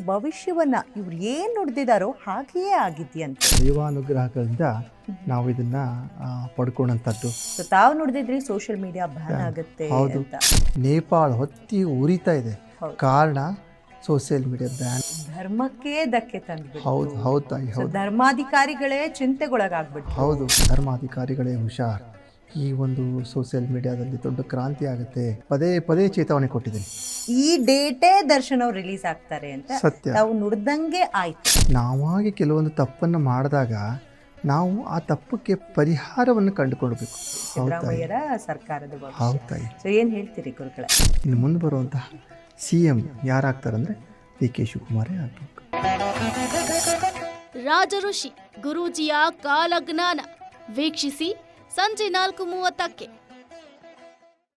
ಭವಿಷ್ಯವನ್ನ ಇವ್ರು ಏನ್ ನುಡಿದಿದಾರೋ ಹಾಗೆಯೇ ಆಗಿದ್ಯಂತೆ. ದೈವಾನುಗ್ರಹಗಳಿಂದ ನಾವು ಇದನ್ನ ಪಡ್ಕೊಂಡಂಥದ್ದು. ತಾವು ನುಡಿದಿದ್ರಿ ಸೋಷಿಯಲ್ ಮೀಡಿಯಾ ಬ್ಯಾನ್ ಆಗುತ್ತೆ ಹೌದು, ಅಂತ. ನೇಪಾಳ ಹೊತ್ತಿ ಉರಿತಾ ಇದೆ, ಕಾರಣ ಸೋಷಿಯಲ್ ಮೀಡಿಯಾ ಬ್ಯಾನ್. ಧರ್ಮಕ್ಕೆ ಧಕ್ಕೆ ತಂದ್ಬಿಟ್ಟು. ಹೌದು ಹೌದು ತಾಯಿ, ಹೌದು. ಧರ್ಮಾಧಿಕಾರಿಗಳೇ ಚಿಂತೆಗೊಳಗಾಗ್ಬಿಟ್ಟು. ಹೌದು, ಧರ್ಮಾಧಿಕಾರಿಗಳೇ ಹುಷಾರ್, ಈ ಒಂದು ಸೋಷಿಯಲ್ ಮೀಡಿಯಾದಲ್ಲಿ ದೊಡ್ಡ ಕ್ರಾಂತಿ ಆಗುತ್ತೆ. ಪದೇ ಪದೇ ಚೇತಾವಣೆ ಕೊಟ್ಟಿದ್ದೀನಿ. ಈ ಡೇಟೇ ದರ್ಶನ್ ಅವ್ರು ರಿಲೀಸ್ ಆಗ್ತಾರೆ ಅಂತ ಸತ್ಯ. ತಾವು ನುಡ್ದಂಗೆ ಆಯ್ತು. ನಾವಾಗಿ ಕೆಲವೊಂದು ತಪ್ಪನ್ನು ಮಾಡಿದಾಗ ನಾವು ಆ ತಪ್ಪಕ್ಕೆ ಪರಿಹಾರವನ್ನು ಕಂಡುಕೊಳ್ಬೇಕು. ಸಿದ್ದರಾಮಯ್ಯರ ಸರ್ಕಾರದ ಭವಿಷ್ಯ. ಹೌದು ತಾಯಿ. ಸೊ ಏನ್ ಹೇಳ್ತೀರಿ ಗುರುಗಳೇ? ಇನ್ನು ಮುಂದೆ ಬರುವಂತಹ CM ಯಾರಾಗ್ತಾರಂದ್ರೆ DK ಶಿವಕುಮಾರೇ ಆಗ್ಬೇಕು. ರಾಜಋಷಿ ಗುರೂಜಿಯ ಕಾಲಜ್ಞಾನ ವೀಕ್ಷಿಸಿ ಸಂಜೆ 4:30ಕ್ಕೆ.